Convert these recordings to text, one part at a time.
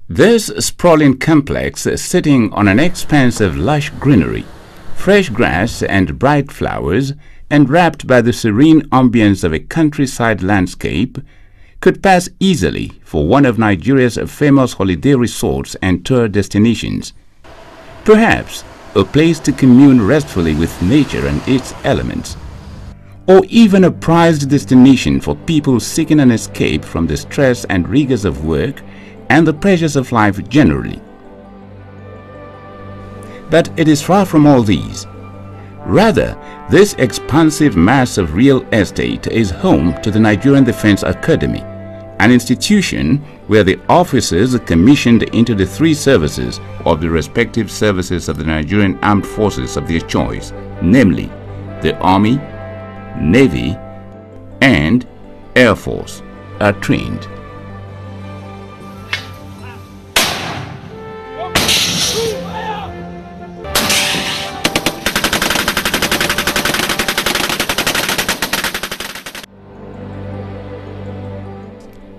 This sprawling complex, sitting on an expanse of lush greenery, fresh grass and bright flowers, and wrapped by the serene ambience of a countryside landscape, could pass easily for one of Nigeria's famous holiday resorts and tour destinations. Perhaps a place to commune restfully with nature and its elements, or even a prized destination for people seeking an escape from the stress and rigors of work and the pressures of life generally. But it is far from all these. Rather, this expansive mass of real estate is home to the Nigerian Defense Academy, an institution where the officers commissioned into the three services of the respective services of the Nigerian Armed Forces of their choice, namely the Army, Navy, and Air Force, are trained.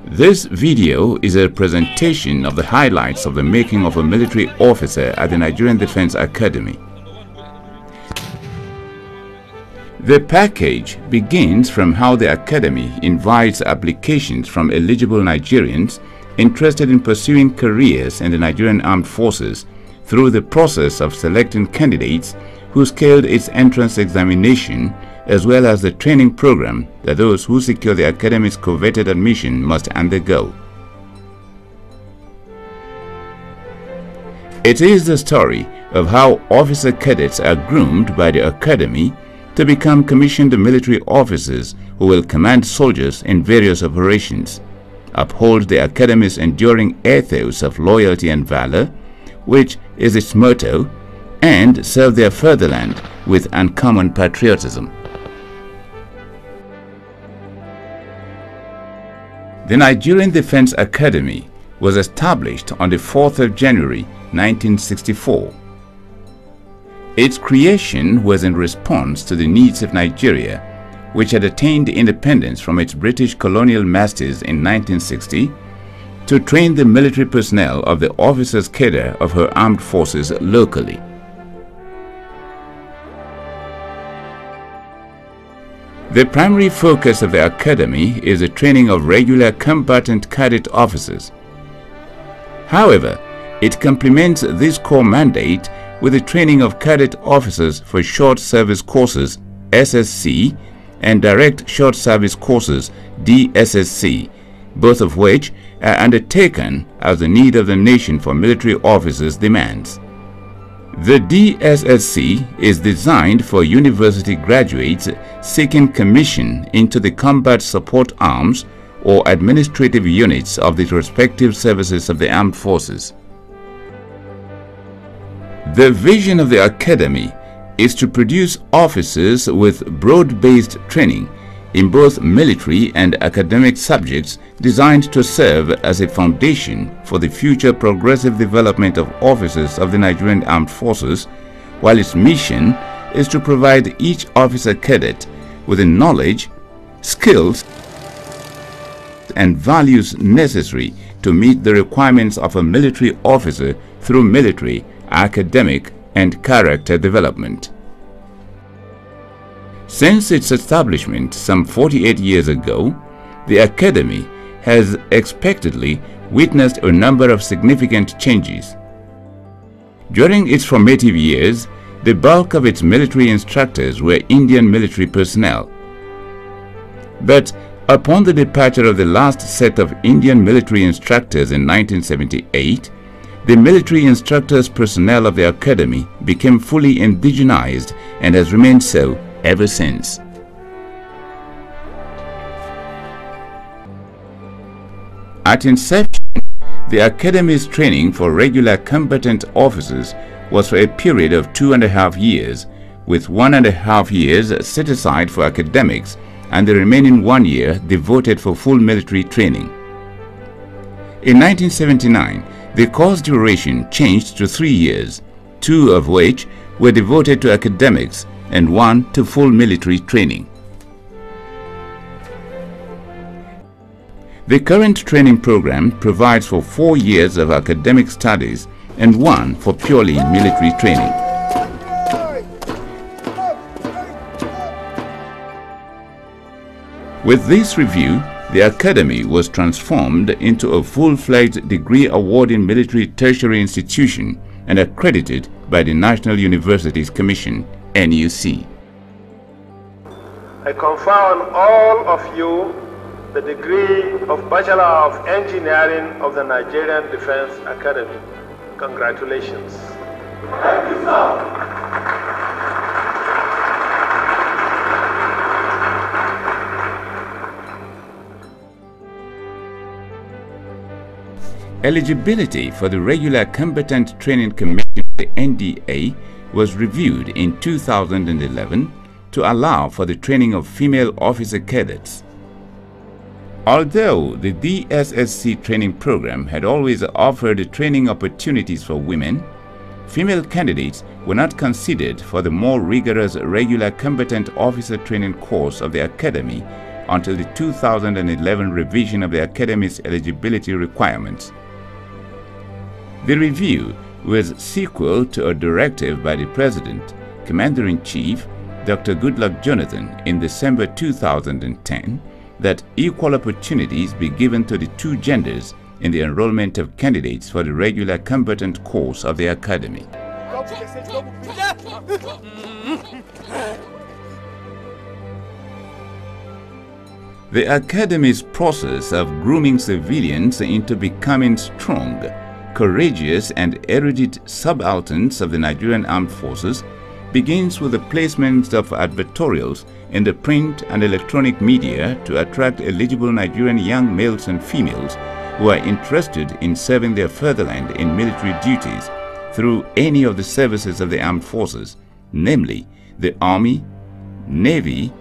This video is a presentation of the highlights of the making of a military officer at the Nigerian Defense Academy. The package begins from how the Academy invites applications from eligible Nigerians interested in pursuing careers in the Nigerian Armed Forces through the process of selecting candidates who scaled its entrance examination, as well as the training program that those who secure the Academy's coveted admission must undergo. It is the story of how officer cadets are groomed by the Academy to become commissioned military officers who will command soldiers in various operations, uphold the Academy's enduring ethos of loyalty and valor, which is its motto, and serve their fatherland with uncommon patriotism. The Nigerian Defense Academy was established on the 4th of January 1964. Its creation was in response to the needs of Nigeria, which had attained independence from its British colonial masters in 1960, to train the military personnel of the officers' cadre of her armed forces locally. The primary focus of the Academy is the training of regular combatant cadet officers. However, it complements this core mandate with the training of cadet officers for short service courses (SSC) and direct short service courses (DSSC), both of which are undertaken as the need of the nation for military officers demands. The DSSC is designed for university graduates seeking commission into the combat support arms or administrative units of the respective services of the armed forces. The vision of the Academy is to produce officers with broad-based training in both military and academic subjects designed to serve as a foundation for the future progressive development of officers of the Nigerian Armed Forces, while its mission is to provide each officer cadet with the knowledge, skills, and values necessary to meet the requirements of a military officer through military, academic, and character development. Since its establishment some 48 years ago, the Academy has expectedly witnessed a number of significant changes. During its formative years, the bulk of its military instructors were Indian military personnel. But upon the departure of the last set of Indian military instructors in 1978, the military instructors personnel of the Academy became fully indigenized and has remained so ever since. At inception, the Academy's training for regular combatant officers was for a period of 2.5 years, with 1.5 years set aside for academics and the remaining 1 year devoted for full military training. In 1979, the course duration changed to 3 years, 2 of which were devoted to academics and 1 to full military training. The current training program provides for 4 years of academic studies and 1 for purely military training. With this review, the Academy was transformed into a full-fledged degree-awarding military tertiary institution and accredited by the National Universities Commission, NUC. I confer on all of you the degree of Bachelor of Engineering of the Nigerian Defense Academy. Congratulations. Thank you, sir. Eligibility for the Regular Combatant Training Commission, the NDA, was reviewed in 2011 to allow for the training of female officer cadets. Although the DSSC training program had always offered training opportunities for women, female candidates were not considered for the more rigorous Regular Combatant Officer Training course of the Academy until the 2011 revision of the Academy's eligibility requirements. The review was sequel to a directive by the President, Commander-in-Chief, Dr. Goodluck Jonathan, in December 2010 that equal opportunities be given to the 2 genders in the enrollment of candidates for the Regular Combatant course of the Academy. The Academy's process of grooming civilians into becoming strong, courageous and erudite subalterns of the Nigerian Armed Forces begins with the placement of advertorials in the print and electronic media to attract eligible Nigerian young males and females who are interested in serving their fatherland in military duties through any of the services of the armed forces, namely the Army, Navy,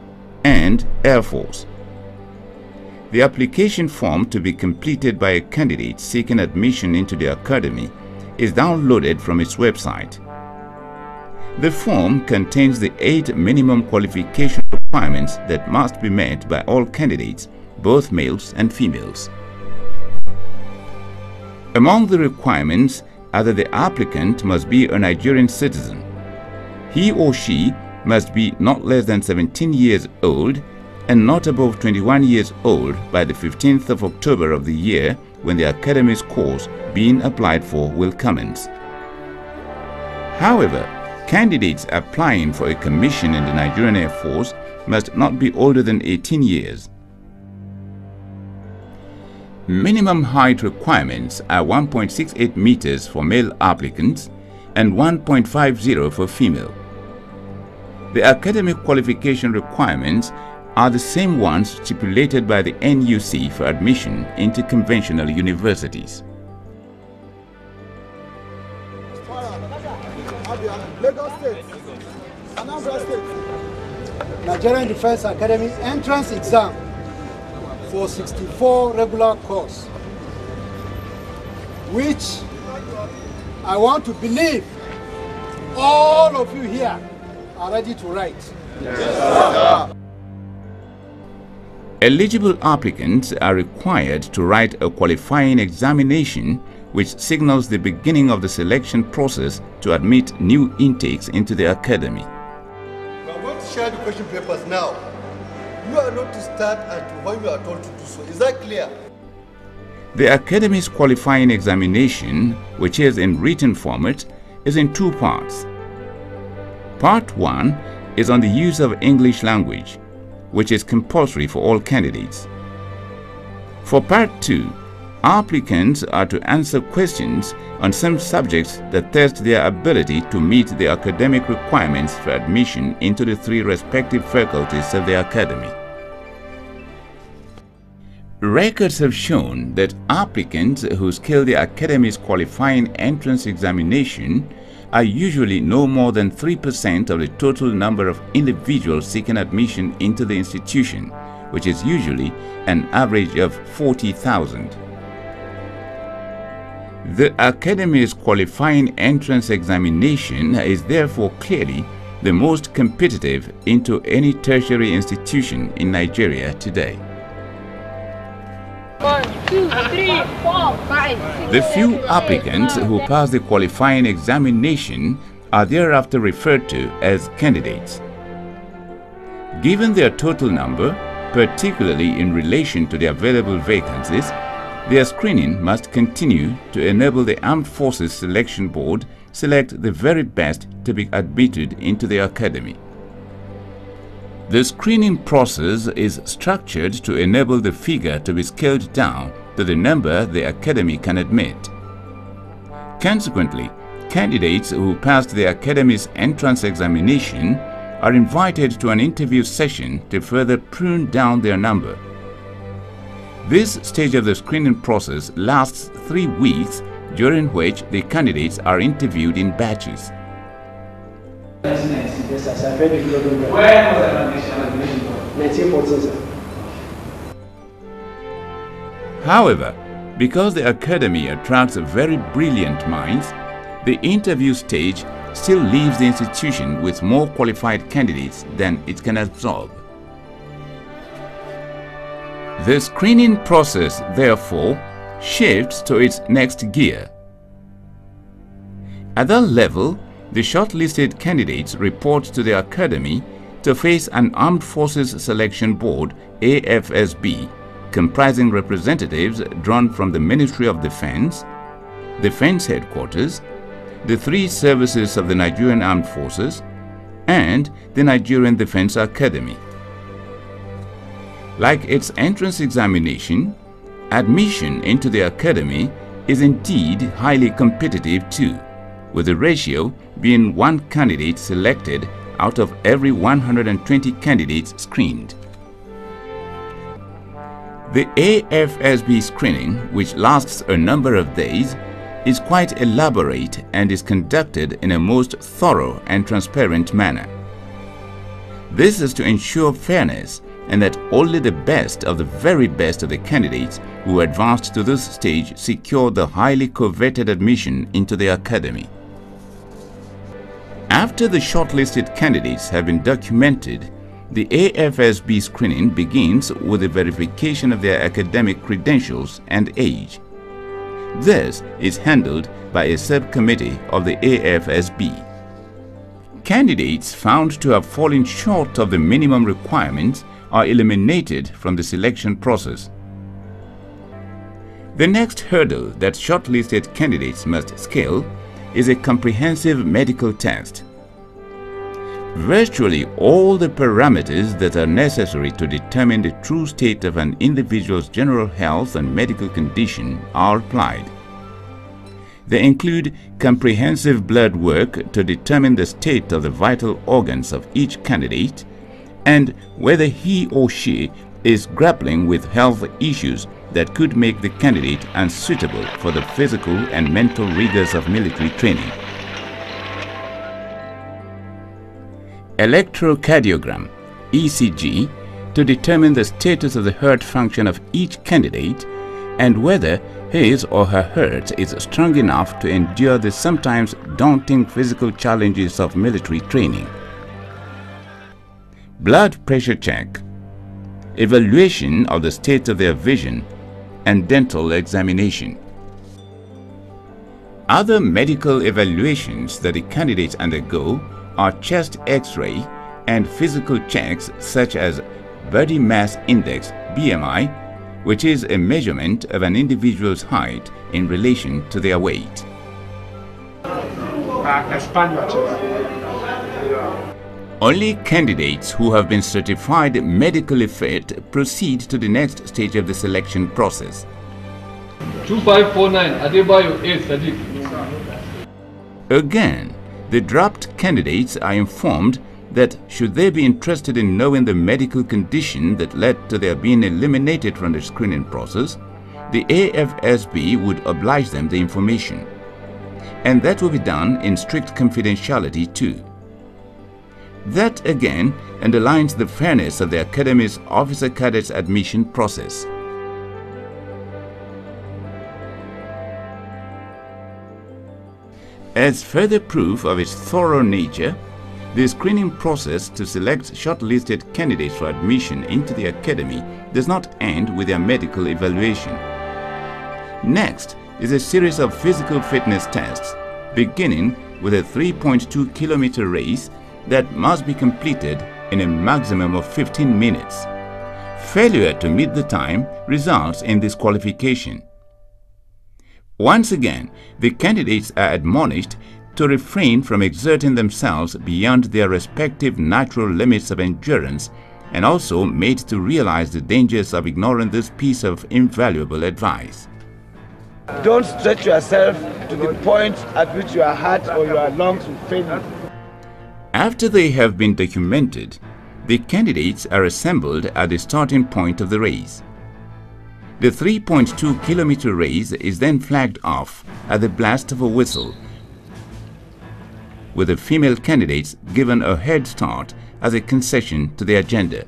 and Air Force. The application form to be completed by a candidate seeking admission into the Academy is downloaded from its website. The form contains the 8 minimum qualification requirements that must be met by all candidates, both males and females. Among the requirements are that the applicant must be a Nigerian citizen. He or she must be not less than 17 years old and not above 21 years old by the 15th of October of the year when the Academy's course being applied for will commence. However, candidates applying for a commission in the Nigerian Air Force must not be older than 18 years. Minimum height requirements are 1.68 meters for male applicants and 1.50 for female. The academic qualification requirements are the same ones stipulated by the NUC for admission into conventional universities. Lagos State, Anambra State, Nigerian Defense Academy entrance exam for 64 regular course, which I want to believe all of you here are ready to write. Yes, sir. Eligible applicants are required to write a qualifying examination which signals the beginning of the selection process to admit new intakes into the academy. We are going to share the question papers now. You are not to start until when you are told to do so. Is that clear? The academy's qualifying examination, which is in written format, is in 2 parts. Part 1 is on the use of English language, which is compulsory for all candidates. For Part 2, applicants are to answer questions on some subjects that test their ability to meet the academic requirements for admission into the 3 respective faculties of the academy. Records have shown that applicants who scale the academy's qualifying entrance examination are usually no more than 3% of the total number of individuals seeking admission into the institution, which is usually an average of 40,000. The Academy's qualifying entrance examination is therefore clearly the most competitive into any tertiary institution in Nigeria today. 1, 2, 3, 4, 5, 6, The few 7, 8, applicants 9, who 10. pass the qualifying examination are thereafter referred to as candidates. Given their total number, particularly in relation to the available vacancies, their screening must continue to enable the Armed Forces Selection Board select the very best to be admitted into the academy. The screening process is structured to enable the figure to be scaled down to the number the academy can admit. Consequently, candidates who passed the academy's entrance examination are invited to an interview session to further prune down their number. This stage of the screening process lasts 3 weeks, during which the candidates are interviewed in batches. When was the examination? 1914, sir. However, because the academy attracts very brilliant minds, the interview stage still leaves the institution with more qualified candidates than it can absorb. The screening process, therefore, shifts to its next gear. At that level, the shortlisted candidates report to the academy to face an Armed Forces Selection Board, AFSB, comprising representatives drawn from the Ministry of Defense, Defense Headquarters, the 3 services of the Nigerian Armed Forces, and the Nigerian Defense Academy. Like its entrance examination, admission into the academy is indeed highly competitive too, with the ratio being 1 candidate selected out of every 120 candidates screened. The AFSB screening, which lasts a number of days, is quite elaborate and is conducted in a most thorough and transparent manner. This is to ensure fairness and that only the best of the very best of the candidates who advanced to this stage secure the highly coveted admission into the academy. After the shortlisted candidates have been documented, the AFSB screening begins with the verification of their academic credentials and age. This is handled by a subcommittee of the AFSB. Candidates found to have fallen short of the minimum requirements are eliminated from the selection process. The next hurdle that shortlisted candidates must scale is a comprehensive medical test. Virtually all the parameters that are necessary to determine the true state of an individual's general health and medical condition are applied. They include comprehensive blood work to determine the state of the vital organs of each candidate and whether he or she is grappling with health issues that could make the candidate unsuitable for the physical and mental rigors of military training. Electrocardiogram, ECG, to determine the status of the heart function of each candidate and whether his or her heart is strong enough to endure the sometimes daunting physical challenges of military training. Blood pressure check, evaluation of the state of their vision, and dental examination. Other medical evaluations that the candidates undergo are chest X-ray and physical checks such as body mass index (BMI), which is a measurement of an individual's height in relation to their weight. Only candidates who have been certified medically fit proceed to the next stage of the selection process. 2549 Adebayo A. Sadiq. Again, the dropped candidates are informed that should they be interested in knowing the medical condition that led to their being eliminated from the screening process, the AFSB would oblige them the information. And that will be done in strict confidentiality too. That again underlines the fairness of the Academy's officer cadets admission process. As further proof of its thorough nature, the screening process to select shortlisted candidates for admission into the academy does not end with their medical evaluation. Next is a series of physical fitness tests, beginning with a 3.2-kilometer race that must be completed in a maximum of 15 minutes. Failure to meet the time results in disqualification. Once again, the candidates are admonished to refrain from exerting themselves beyond their respective natural limits of endurance, and also made to realize the dangers of ignoring this piece of invaluable advice. Don't stretch yourself to the point at which your heart or your lungs will fail you. After they have been documented, the candidates are assembled at the starting point of the race. The 3.2-kilometer race is then flagged off at the blast of a whistle, with the female candidates given a head start as a concession to the agenda.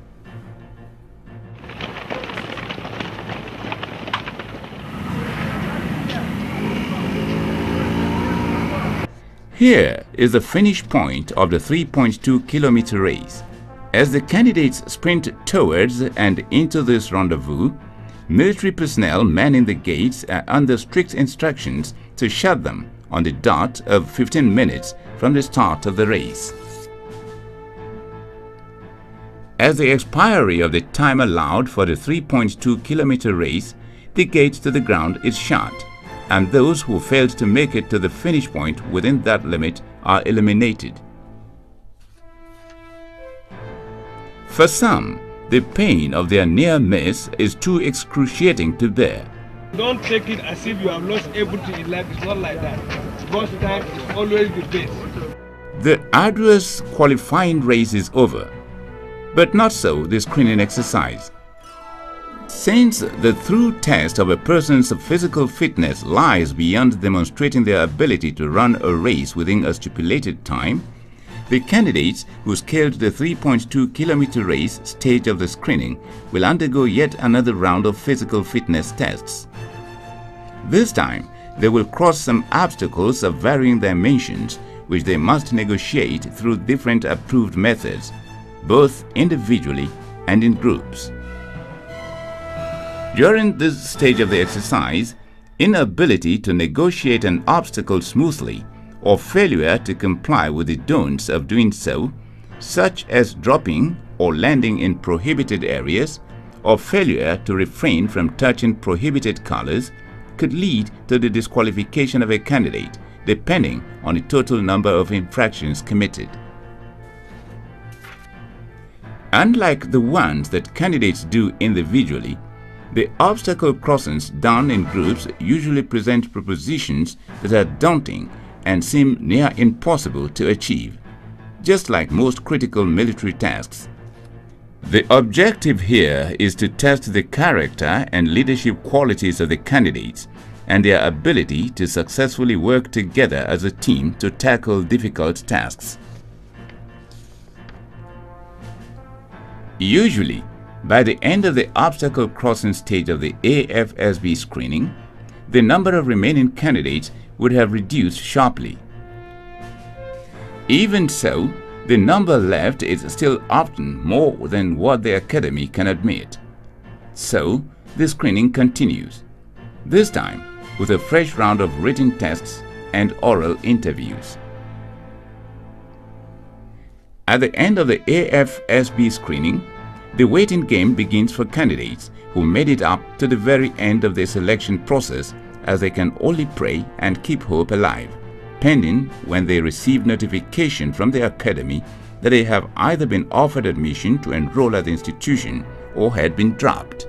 Here is the finish point of the 3.2-kilometer race. As the candidates sprint towards and into this rendezvous, military personnel manning the gates are under strict instructions to shut them on the dot of 15 minutes from the start of the race. As the expiry of the time allowed for the 3.2-kilometer race, the gate to the ground is shut, and those who failed to make it to the finish point within that limit are eliminated. For some, the pain of their near miss is too excruciating to bear. Don't take it as if you have lost everything in life. It's not like that. God's time is always the best. The arduous qualifying race is over, but not so the screening exercise. Since the true test of a person's physical fitness lies beyond demonstrating their ability to run a race within a stipulated time, the candidates who scaled the 3.2-kilometer race stage of the screening will undergo yet another round of physical fitness tests. This time, they will cross some obstacles of varying dimensions, which they must negotiate through different approved methods, both individually and in groups. During this stage of the exercise, inability to negotiate an obstacle smoothly or failure to comply with the don'ts of doing so, such as dropping or landing in prohibited areas, or failure to refrain from touching prohibited colors, could lead to the disqualification of a candidate, depending on the total number of infractions committed. Unlike the ones that candidates do individually, the obstacle crossings done in groups usually present propositions that are daunting and seem near impossible to achieve, just like most critical military tasks. The objective here is to test the character and leadership qualities of the candidates and their ability to successfully work together as a team to tackle difficult tasks. Usually, by the end of the obstacle crossing stage of the AFSB screening, the number of remaining candidates would have reduced sharply. Even so, the number left is still often more than what the academy can admit. So, the screening continues, this time with a fresh round of written tests and oral interviews. At the end of the AFSB screening, the waiting game begins for candidates who made it up to the very end of the selection process, as they can only pray and keep hope alive, pending when they receive notification from the academy that they have either been offered admission to enroll at the institution or had been dropped.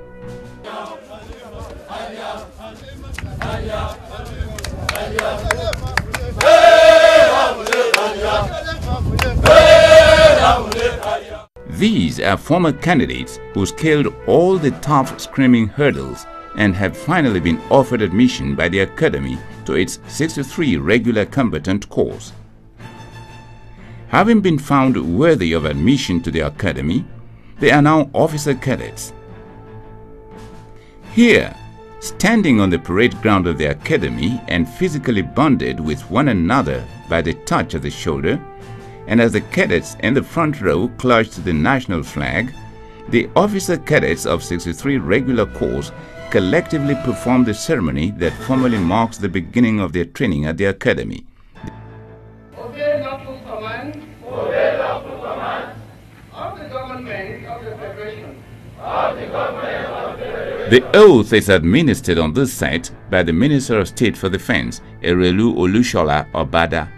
These are former candidates who scaled all the tough screening hurdles and have finally been offered admission by the Academy to its 63 regular combatant course. Having been found worthy of admission to the Academy, they are now officer cadets. Here, standing on the parade ground of the Academy and physically bonded with one another by the touch of the shoulder, and as the cadets in the front row clutched the national flag, the officer cadets of 63 regular corps collectively performed the ceremony that formally marks the beginning of their training at the academy. Obey lawful command. Obey lawful command. Of the government of the Federation. Of the government of the Federation. The oath is administered on this site by the Minister of State for Defense, Erelu Olushola Obada.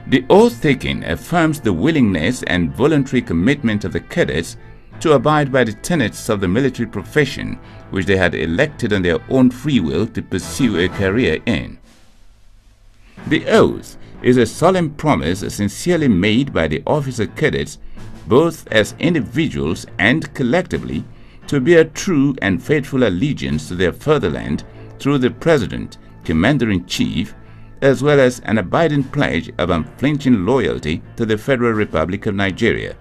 The oath taking affirms the willingness and voluntary commitment of the cadets to abide by the tenets of the military profession which they had elected on their own free will to pursue a career in. The oath is a solemn promise sincerely made by the officer cadets, both as individuals and collectively, to bear true and faithful allegiance to their fatherland through the President, Commander-in-Chief, as well as an abiding pledge of unflinching loyalty to the Federal Republic of Nigeria.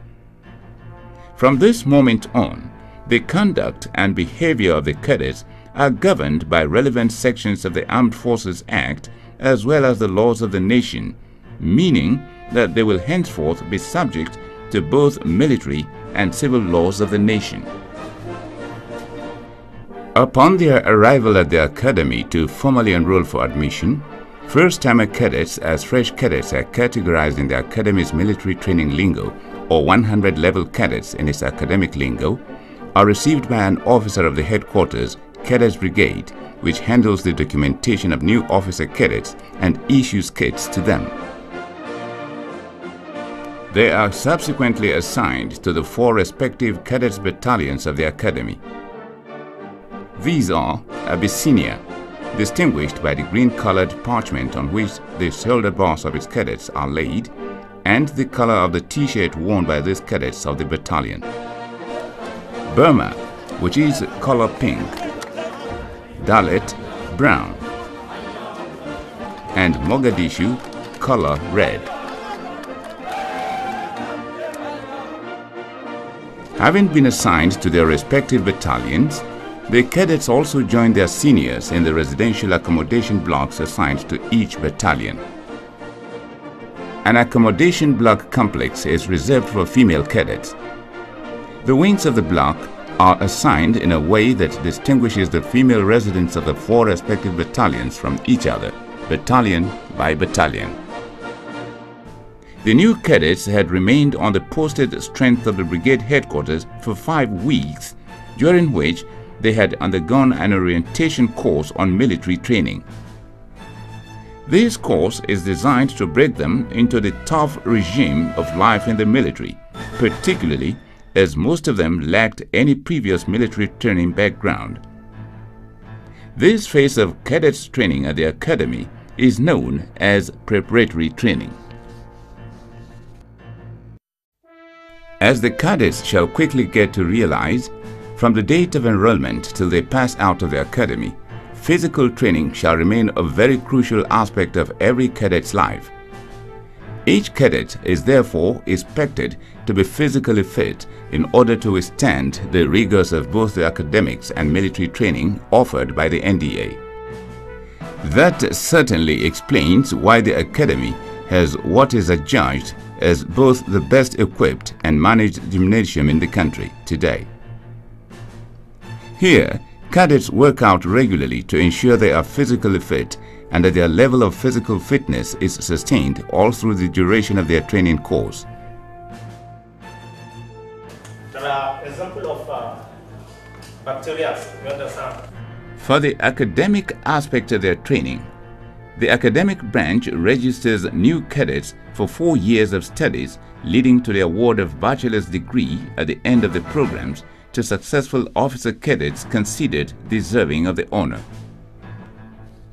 From this moment on, the conduct and behavior of the cadets are governed by relevant sections of the Armed Forces Act as well as the laws of the nation, meaning that they will henceforth be subject to both military and civil laws of the nation. Upon their arrival at the academy to formally enroll for admission, first-timer cadets as fresh cadets are categorized in the academy's military training lingo, or 100 level cadets in its academic lingo, are received by an officer of the headquarters, Cadets Brigade, which handles the documentation of new officer cadets and issues kits to them. They are subsequently assigned to the 4 respective cadets battalions of the academy. These are Abyssinia, distinguished by the green-colored parchment on which the shoulder bars of its cadets are laid, and the color of the t-shirt worn by these cadets of the battalion. Burma, which is color pink. Dalit, brown. And Mogadishu, color red. Having been assigned to their respective battalions, the cadets also joined their seniors in the residential accommodation blocks assigned to each battalion. An accommodation block complex is reserved for female cadets. The wings of the block are assigned in a way that distinguishes the female residents of the 4 respective battalions from each other, battalion by battalion. The new cadets had remained on the posted strength of the brigade headquarters for 5 weeks, during which they had undergone an orientation course on military training. This course is designed to break them into the tough regime of life in the military, particularly as most of them lacked any previous military training background. This phase of cadets training at the academy is known as preparatory training. As the cadets shall quickly get to realize, from the date of enrollment till they pass out of the academy, physical training shall remain a very crucial aspect of every cadet's life. Each cadet is therefore expected to be physically fit in order to withstand the rigors of both the academics and military training offered by the NDA. That certainly explains why the academy has what is adjudged as both the best equipped and managed gymnasium in the country today. Here, cadets work out regularly to ensure they are physically fit and that their level of physical fitness is sustained all through the duration of their training course. There are examples of bacteria. You understand? For the academic aspect of their training, the academic branch registers new cadets for 4 years of studies, leading to the award of bachelor's degree at the end of the programs to successful officer cadets considered deserving of the honor.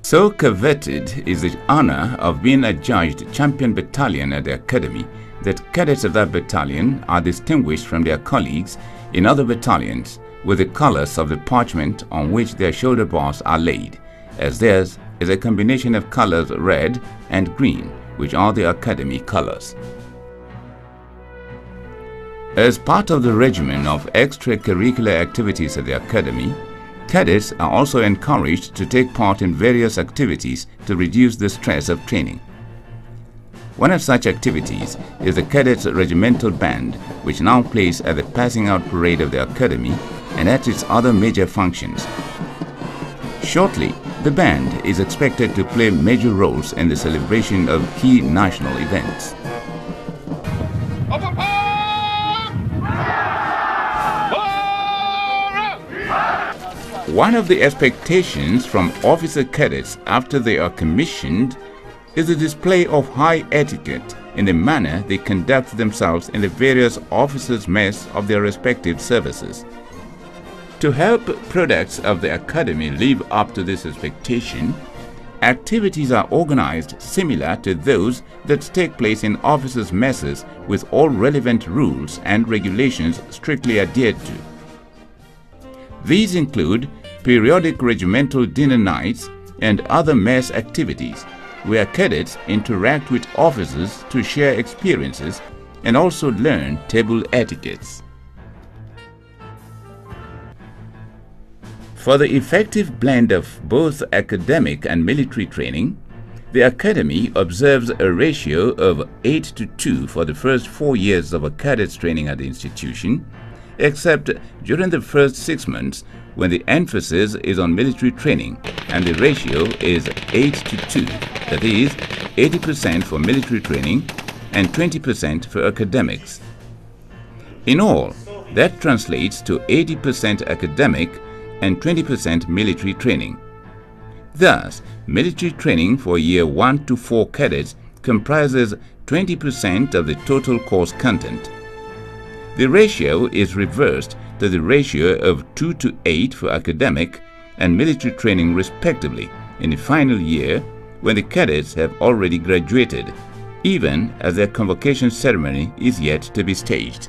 So coveted is the honor of being adjudged champion battalion at the academy that cadets of that battalion are distinguished from their colleagues in other battalions with the colors of the parchment on which their shoulder bars are laid, as theirs is a combination of colors red and green, which are the academy colors. As part of the regimen of extracurricular activities at the academy, cadets are also encouraged to take part in various activities to reduce the stress of training. One of such activities is the Cadets Regimental Band, which now plays at the passing out parade of the Academy and at its other major functions. Shortly, the band is expected to play major roles in the celebration of key national events. One of the expectations from officer cadets after they are commissioned is the display of high etiquette in the manner they conduct themselves in the various officers' mess of their respective services. To help products of the Academy live up to this expectation, activities are organized similar to those that take place in officers' messes with all relevant rules and regulations strictly adhered to. These include periodic regimental dinner nights and other mess activities where cadets interact with officers to share experiences and also learn table etiquettes. For the effective blend of both academic and military training, the Academy observes a ratio of 8:2 for the first 4 years of a cadet's training at the institution, except during the first 6 months when the emphasis is on military training and the ratio is 8:2, that is 80% for military training and 20% for academics. In all, that translates to 80% academic and 20% military training. Thus, military training for year 1 to 4 cadets comprises 20% of the total course content. The ratio is reversed to the ratio of 2:8 for academic and military training respectively in the final year when the cadets have already graduated, even as their convocation ceremony is yet to be staged.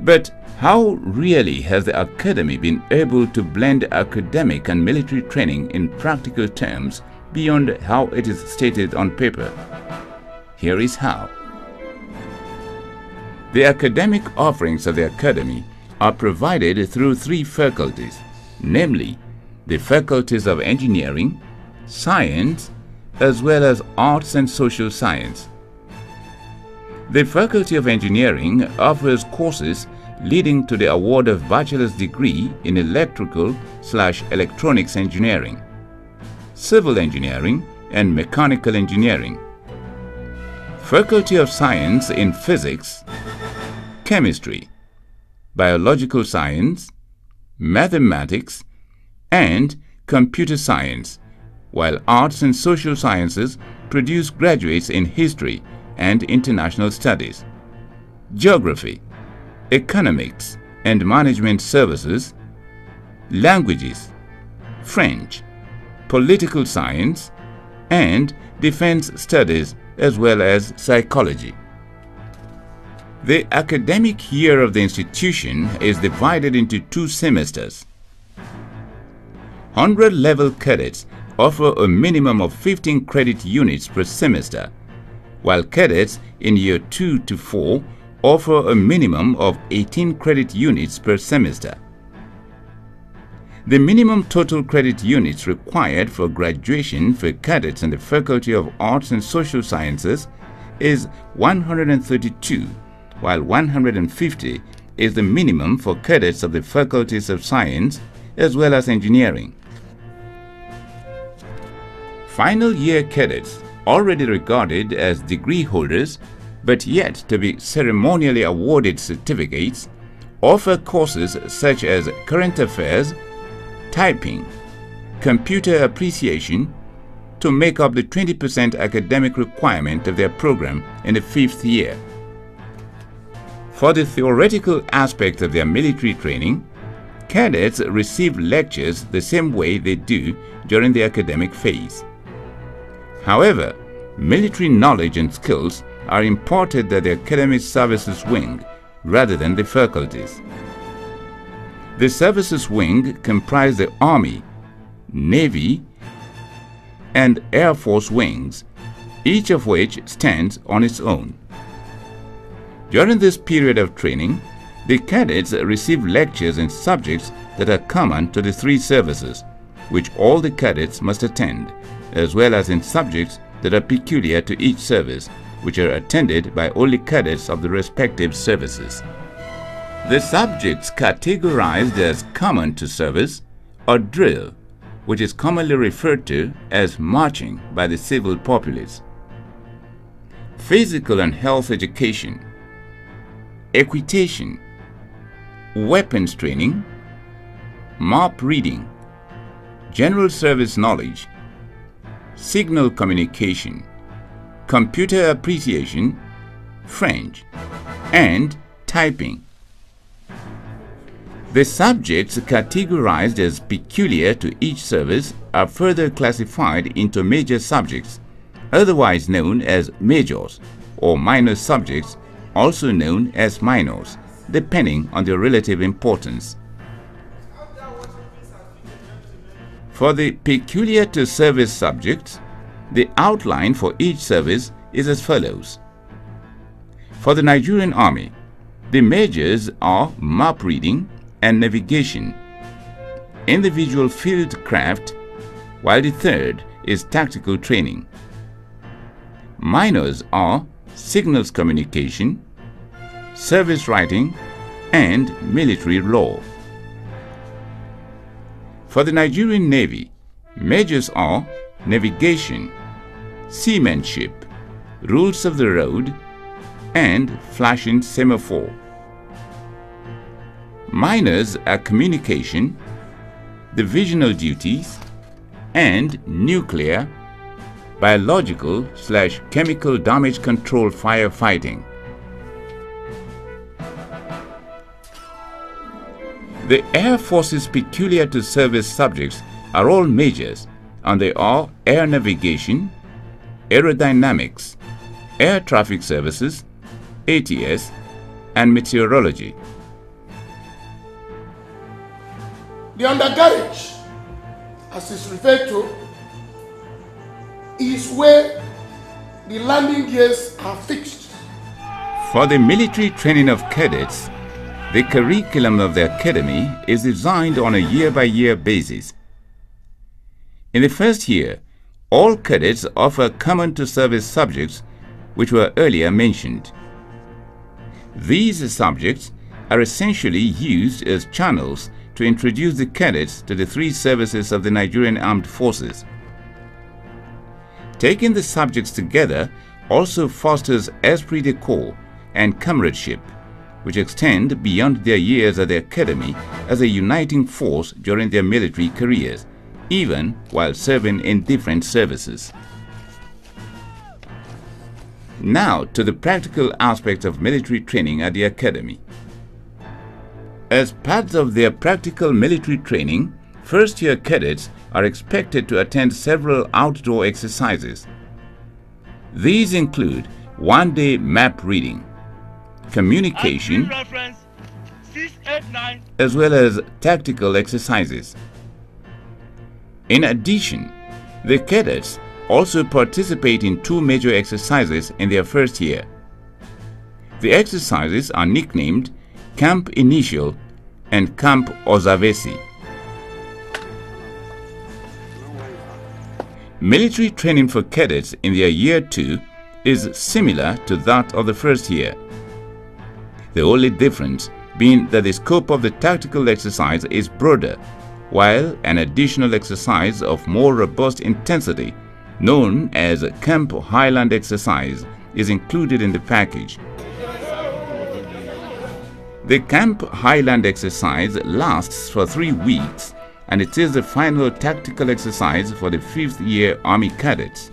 But how really has the Academy been able to blend academic and military training in practical terms beyond how it is stated on paper? Here is how. The academic offerings of the Academy are provided through 3 faculties, namely the faculties of engineering, science, as well as arts and social science. The Faculty of Engineering offers courses leading to the award of bachelor's degree in electrical/electronics engineering, civil engineering, and mechanical engineering. Faculty of Science in physics, chemistry, biological science, mathematics, and computer science, while arts and social sciences produce graduates in history and international studies, geography, economics and management services, languages, French, political science, and defense studies, as well as psychology. The academic year of the institution is divided into 2 semesters. 100-level cadets offer a minimum of 15 credit units per semester, while cadets in year 2 to 4 offer a minimum of 18 credit units per semester. The minimum total credit units required for graduation for cadets in the Faculty of Arts and Social Sciences is 132, while 150 is the minimum for cadets of the Faculties of Science as well as Engineering. Final year cadets, already regarded as degree holders but yet to be ceremonially awarded certificates, offer courses such as current affairs, typing, computer appreciation to make up the 20% academic requirement of their program in the 5th year. For the theoretical aspect of their military training, cadets receive lectures the same way they do during the academic phase. However, military knowledge and skills are imparted at the Academy Services Wing rather than the faculties. The Services Wing comprise the Army, Navy, and Air Force wings, each of which stands on its own. During this period of training, the cadets receive lectures in subjects that are common to the 3 services, which all the cadets must attend, as well as in subjects that are peculiar to each service, which are attended by only cadets of the respective services. The subjects categorized as common to service are drill, which is commonly referred to as marching by the civil populace, physical and health education, equitation, weapons training, map reading, general service knowledge, signal communication, computer appreciation, French, and typing. The subjects categorized as peculiar to each service are further classified into major subjects, otherwise known as majors, or minor subjects, also known as minors, depending on their relative importance. For the peculiar to service subjects, the outline for each service is as follows. For the Nigerian Army, the majors are map reading and navigation, individual field craft, while the third is tactical training. Minors are signals communication, service writing, and military law. For the Nigerian Navy, majors are navigation, seamanship, rules of the road, and flashing semaphore. Minors are communication, divisional duties, and nuclear, biological/chemical damage control firefighting. The Air Force's peculiar to service subjects are all majors, and they are air navigation, aerodynamics, air traffic services, ATS, and meteorology. The undercarriage, as is referred to, is where the landing gears are fixed. For the military training of cadets, the curriculum of the academy is designed on a year-by-year basis. In the first year, all cadets offer common to service subjects which were earlier mentioned. These subjects are essentially used as channels to introduce the cadets to the three services of the Nigerian Armed Forces. Taking the subjects together also fosters esprit de corps and comradeship, which extend beyond their years at the academy as a uniting force during their military careers, even while serving in different services. Now to the practical aspects of military training at the academy. As part of their practical military training, first-year cadets are expected to attend several outdoor exercises. These include one-day map reading, communication, as well as tactical exercises. In addition, the cadets also participate in two major exercises in their first year. The exercises are nicknamed Camp Initial and Camp Ozavesi. Military training for cadets in their year 2 is similar to that of the first year. The only difference being that the scope of the tactical exercise is broader, while an additional exercise of more robust intensity, known as Camp Highland Exercise, is included in the package. The Camp Highland Exercise lasts for 3 weeks, and it is the final tactical exercise for the 5th year Army cadets.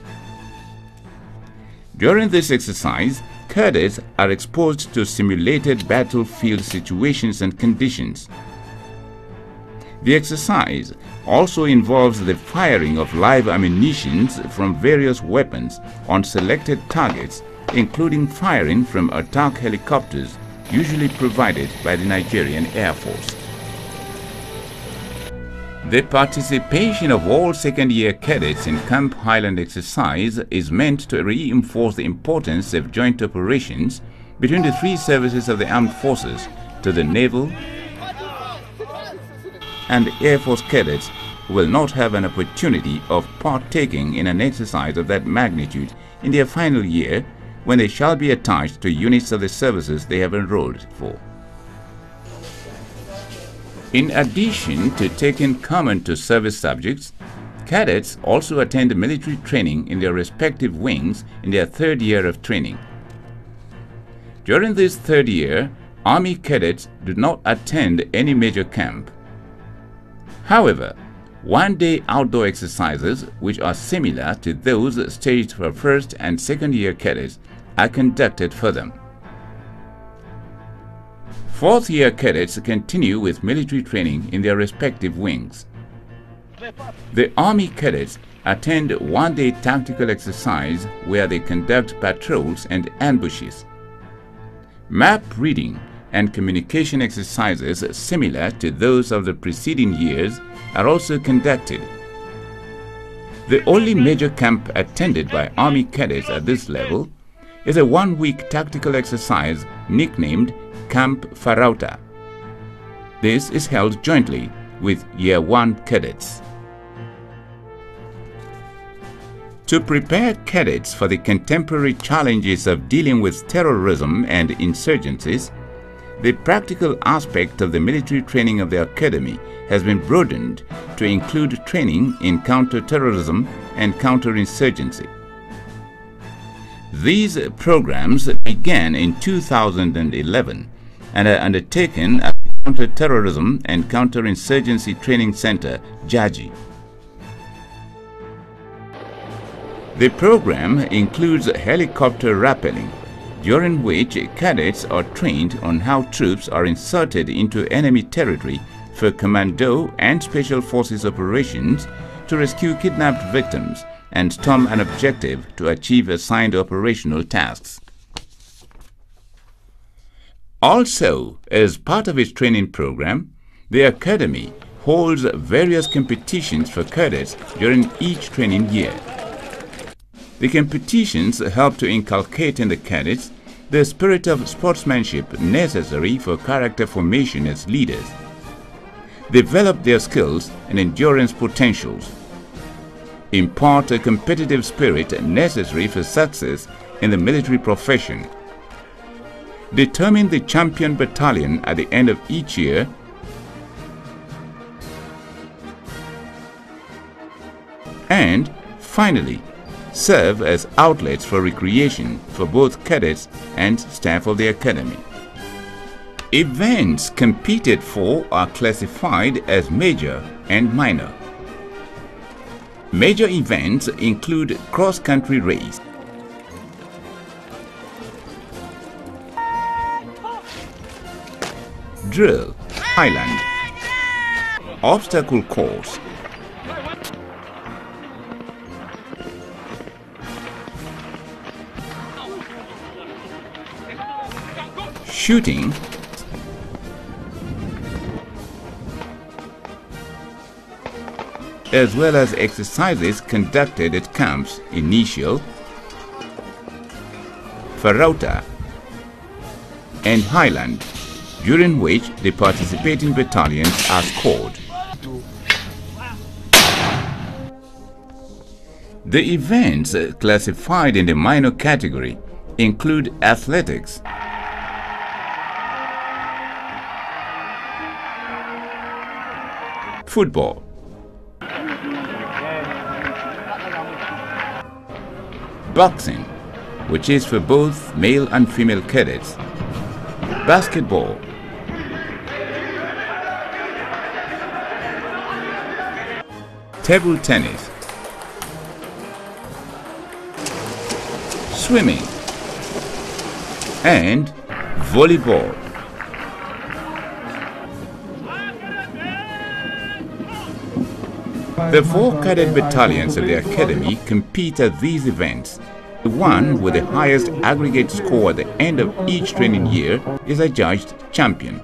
During this exercise, cadets are exposed to simulated battlefield situations and conditions. The exercise also involves the firing of live ammunition from various weapons on selected targets, including firing from attack helicopters, usually provided by the Nigerian Air Force. The participation of all second-year cadets in Camp Highland Exercise is meant to reinforce the importance of joint operations between the three services of the armed forces to the Naval and Air Force cadets will not have an opportunity of partaking in an exercise of that magnitude in their final year when they shall be attached to units of the services they have enrolled for. In addition to taking common to service subjects, cadets also attend military training in their respective wings in their third year of training. During this third year, Army cadets do not attend any major camp. However, one-day outdoor exercises which are similar to those staged for first and second year cadets are conducted for them. Fourth year cadets continue with military training in their respective wings. The Army cadets attend one-day tactical exercise where they conduct patrols and ambushes. Map reading and communication exercises similar to those of the preceding years are also conducted. The only major camp attended by Army cadets at this level is a one-week tactical exercise nicknamed Camp Farauta. This is held jointly with Year 1 cadets. To prepare cadets for the contemporary challenges of dealing with terrorism and insurgencies, the practical aspect of the military training of the Academy has been broadened to include training in counter-terrorism and counterinsurgency. These programs began in 2011 and are undertaken at the Counter-Terrorism and Counterinsurgency Training Center, JAGI. The program includes helicopter rappelling, during which cadets are trained on how troops are inserted into enemy territory for commando and special forces operations to rescue kidnapped victims and storm an objective to achieve assigned operational tasks. Also, as part of its training program, the Academy holds various competitions for cadets during each training year. The competitions help to inculcate in the cadets the spirit of sportsmanship necessary for character formation as leaders, develop their skills and endurance potentials, impart a competitive spirit necessary for success in the military profession, determine the champion battalion at the end of each year, and finally, serve as outlets for recreation for both cadets and staff of the Academy. Events competed for are classified as major and minor. Major events include cross-country race, drill, highland, obstacle course, shooting, as well as exercises conducted at camps Initial, Farauta, and Highland, during which the participating battalions are scored. The events classified in the minor category include athletics, football, boxing, which is for both male and female cadets, basketball, table tennis, swimming, and volleyball. The 4 cadet battalions of the Academy compete at these events. The one with the highest aggregate score at the end of each training year is adjudged champion.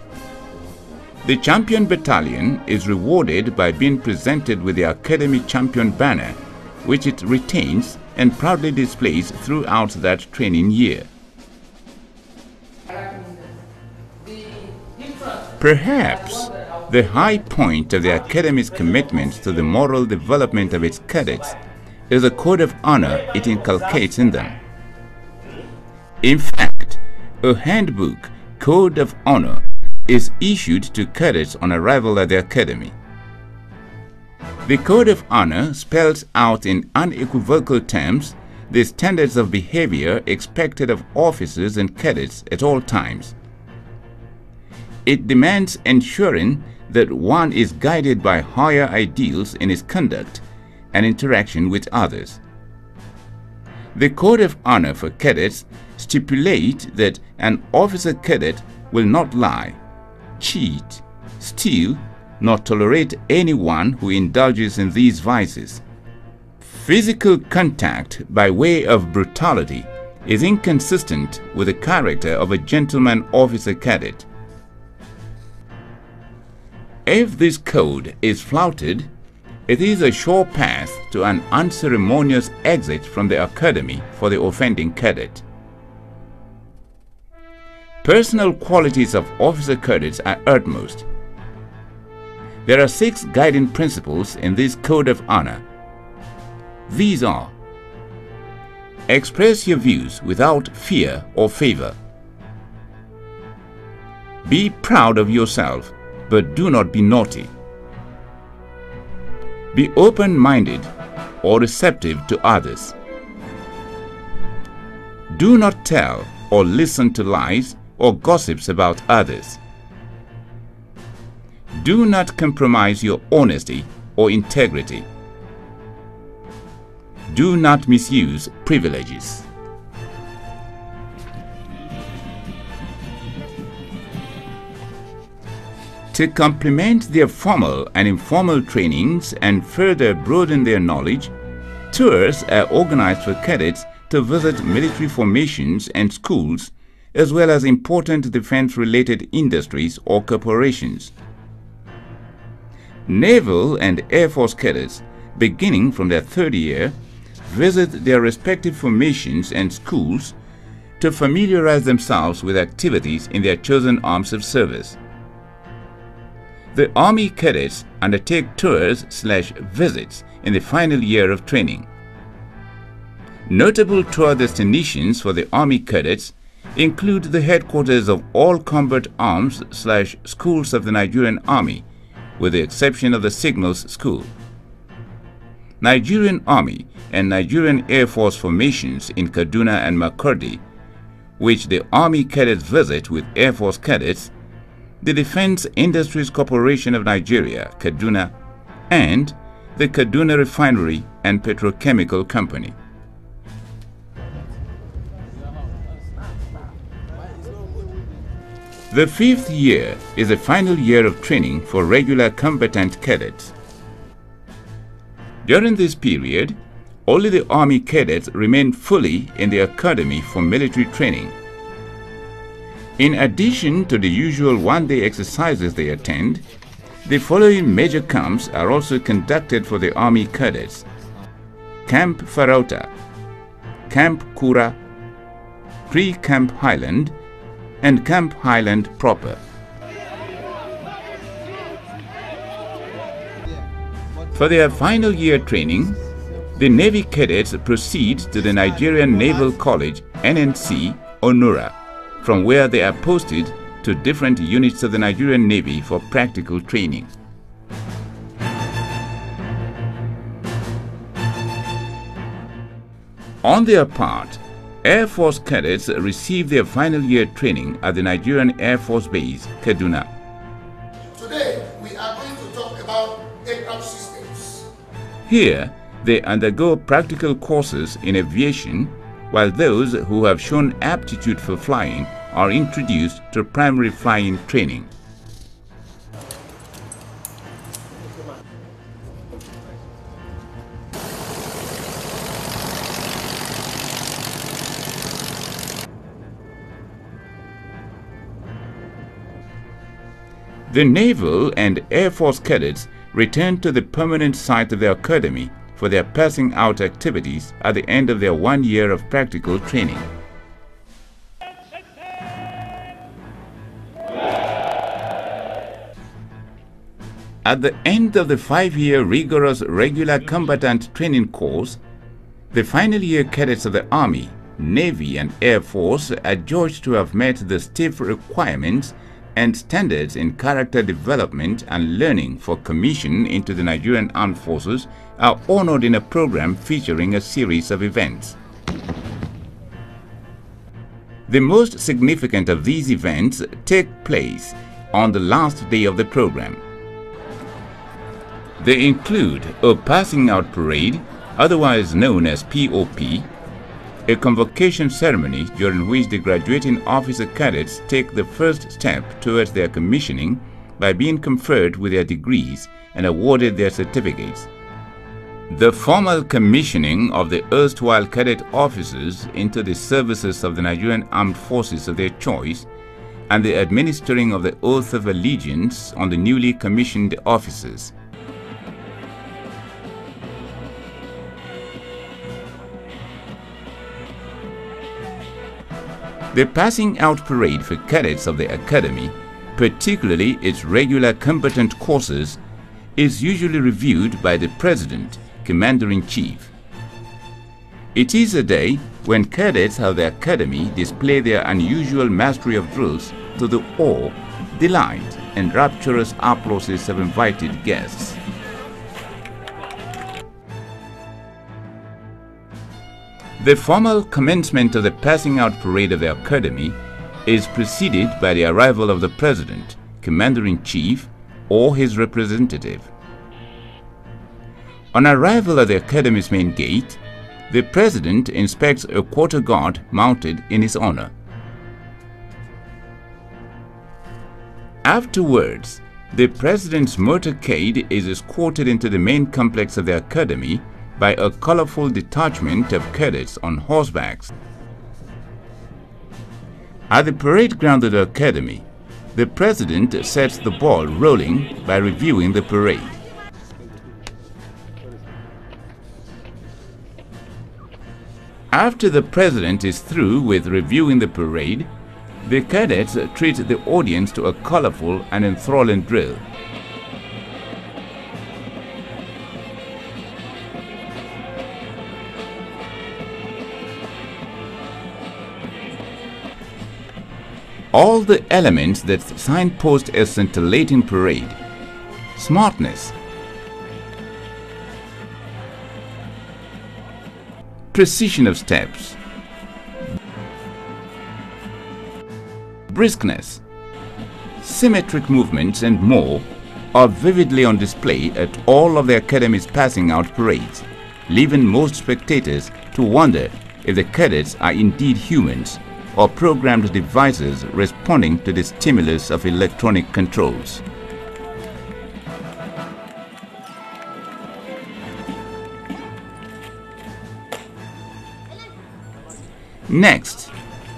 The champion battalion is rewarded by being presented with the Academy Champion banner, which it retains and proudly displays throughout that training year. Perhaps the high point of the Academy's commitment to the moral development of its cadets is the code of honor it inculcates in them. In fact, a handbook, Code of Honor, is issued to cadets on arrival at the Academy. The Code of Honor spells out in unequivocal terms the standards of behavior expected of officers and cadets at all times. It demands ensuring that one is guided by higher ideals in his conduct and interaction with others. The Code of Honor for cadets stipulates that an officer cadet will not lie, cheat, steal, nor tolerate anyone who indulges in these vices. Physical contact by way of brutality is inconsistent with the character of a gentleman officer cadet. If this code is flouted, it is a sure path to an unceremonious exit from the Academy for the offending cadet. Personal qualities of officer cadets are utmost. There are 6 guiding principles in this Code of Honor. These are: express your views without fear or favor. Be proud of yourself, but do not be naughty. Be open-minded or receptive to others. Do not tell or listen to lies or gossips about others. Do not compromise your honesty or integrity. Do not misuse privileges. To complement their formal and informal trainings and further broaden their knowledge, tours are organized for cadets to visit military formations and schools, as well as important defense-related industries or corporations. Naval and Air Force cadets, beginning from their 3rd year, visit their respective formations and schools to familiarize themselves with activities in their chosen arms of service. The Army cadets undertake tours/visits in the final year of training. Notable tour destinations for the Army cadets include the headquarters of all combat arms/schools of the Nigerian Army, with the exception of the Signals School. Nigerian Army and Nigerian Air Force formations in Kaduna and Makurdi, which the Army cadets visit with Air Force cadets, the Defense Industries Corporation of Nigeria, Kaduna, and the Kaduna Refinery and Petrochemical Company. The 5th year is the final year of training for regular combatant cadets. During this period, only the Army cadets remain fully in the Academy for military training. In addition to the usual one-day exercises they attend, the following major camps are also conducted for the Army cadets: Camp Farauta, Camp Kura, Pre-Camp Highland, and Camp Highland proper. For their final year training, the Navy cadets proceed to the Nigerian Naval College, NNC, Onura, from where they are posted to different units of the Nigerian Navy for practical training. On their part, Air Force cadets receive their final year training at the Nigerian Air Force Base, Kaduna. Today, we are going to talk about aircraft systems. Here, they undergo practical courses in aviation, while those who have shown aptitude for flying are introduced to primary flying training. The Naval and Air Force cadets return to the permanent site of the Academy for their passing out activities at the end of their 1 year of practical training. At the end of the 5-year rigorous regular combatant training course, the final year cadets of the Army, Navy and Air Force are judged to have met the stiff requirements and standards in character development and learning for commission into the Nigerian Armed Forces are honored in a program featuring a series of events. The most significant of these events take place on the last day of the program. They include a passing out parade, otherwise known as POP, a convocation ceremony during which the graduating officer cadets take the first step towards their commissioning by being conferred with their degrees and awarded their certificates. The formal commissioning of the erstwhile cadet officers into the services of the Nigerian Armed Forces of their choice, and the administering of the oath of allegiance on the newly commissioned officers. The passing out parade for cadets of the Academy, particularly its regular combatant courses, is usually reviewed by the President, Commander-in-Chief. It is a day when cadets of the Academy display their unusual mastery of drills to the awe, delight, and rapturous applauses of invited guests. The formal commencement of the passing out parade of the Academy is preceded by the arrival of the President, Commander-in-Chief, or his representative. On arrival at the Academy's main gate, the President inspects a quarter guard mounted in his honor. Afterwards, the President's motorcade is escorted into the main complex of the Academy by a colorful detachment of cadets on horsebacks. At the parade ground of the Academy, the President sets the ball rolling by reviewing the parade. After the President is through with reviewing the parade, the cadets treat the audience to a colorful and enthralling drill. All the elements that signpost a scintillating parade: smartness, precision of steps, briskness, symmetric movements and more are vividly on display at all of the Academy's passing out parades, leaving most spectators to wonder if the cadets are indeed humans or programmed devices responding to the stimulus of electronic controls. Next,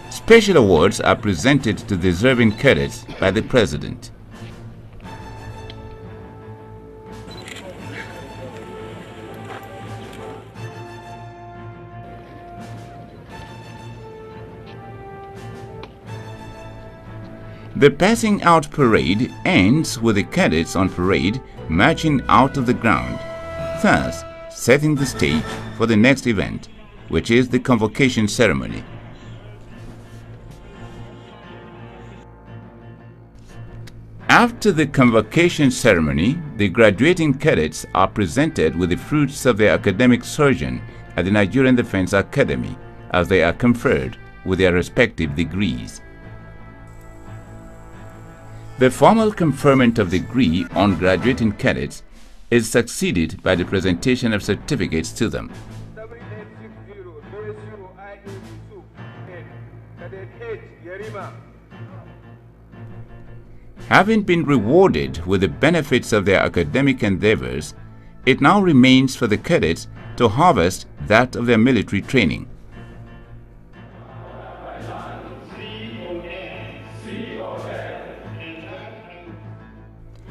special awards are presented to deserving cadets by the President. The passing out parade ends with the cadets on parade marching out of the ground, thus setting the stage for the next event, which is the convocation ceremony. After the convocation ceremony, the graduating cadets are presented with the fruits of their academic sojourn at the Nigerian Defense Academy as they are conferred with their respective degrees. The formal conferment of degree on graduating cadets is succeeded by the presentation of certificates to them. Having been rewarded with the benefits of their academic endeavors, it now remains for the cadets to harvest that of their military training.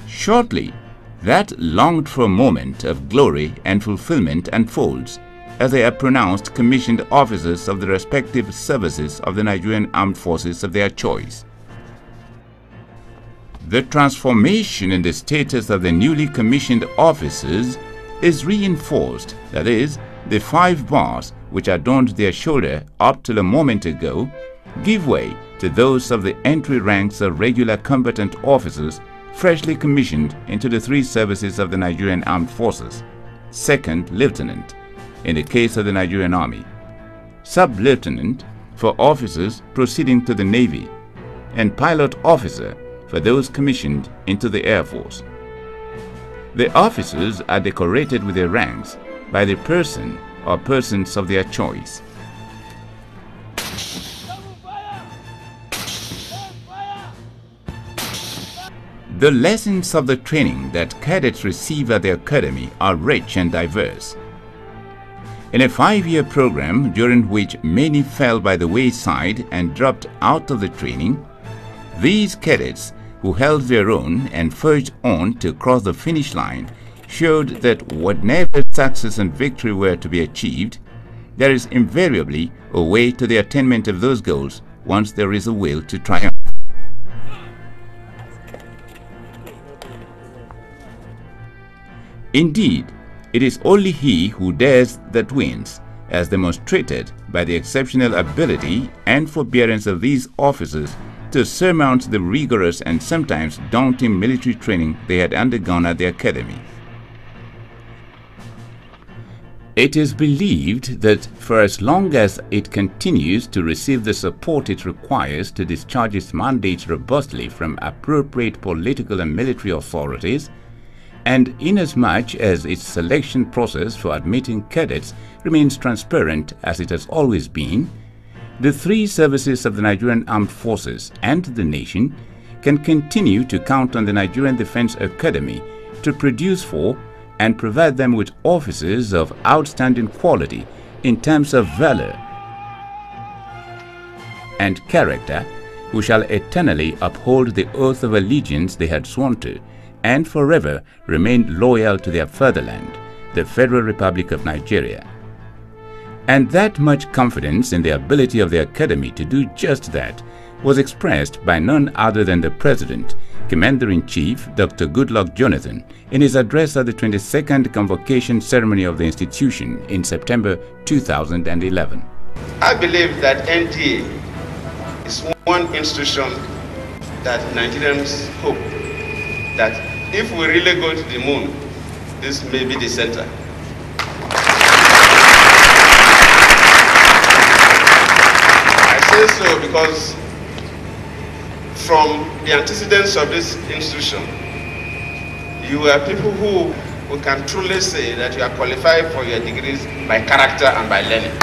Shortly, that longed-for moment of glory and fulfillment unfolds as they are pronounced commissioned officers of the respective services of the Nigerian Armed Forces of their choice. The transformation in the status of the newly commissioned officers is reinforced, that is, the 5 bars which adorned their shoulder up till a moment ago give way to those of the entry ranks of regular combatant officers freshly commissioned into the 3 services of the Nigerian Armed Forces: Second Lieutenant in the case of the Nigerian Army, Sub-Lieutenant for officers proceeding to the Navy, and Pilot Officer for those commissioned into the Air Force. The officers are decorated with their ranks by the person or persons of their choice. The lessons of the training that cadets receive at the academy are rich and diverse. In a 5-year program during which many fell by the wayside and dropped out of the training, these cadets who held their own and forged on to cross the finish line showed that whatever success and victory were to be achieved, there is invariably a way to the attainment of those goals once there is a will to triumph. Indeed, it is only he who dares that wins, as demonstrated by the exceptional ability and forbearance of these officers to surmount the rigorous and sometimes daunting military training they had undergone at the academy. It is believed that for as long as it continues to receive the support it requires to discharge its mandates robustly from appropriate political and military authorities, and inasmuch as its selection process for admitting cadets remains transparent as it has always been, the 3 services of the Nigerian Armed Forces and the nation can continue to count on the Nigerian Defense Academy to produce for and provide them with officers of outstanding quality in terms of valor and character, who shall eternally uphold the oath of allegiance they had sworn to, and forever remain loyal to their fatherland, the Federal Republic of Nigeria. And that much confidence in the ability of the Academy to do just that was expressed by none other than the President, Commander-in-Chief Dr. Goodluck Jonathan, in his address at the 22nd convocation ceremony of the institution in September 2011. I believe that NDA is one institution that Nigerians hope that if we really go to the moon, this may be the center. I say so because from the antecedents of this institution, you are people who can truly say that you are qualified for your degrees by character and by learning.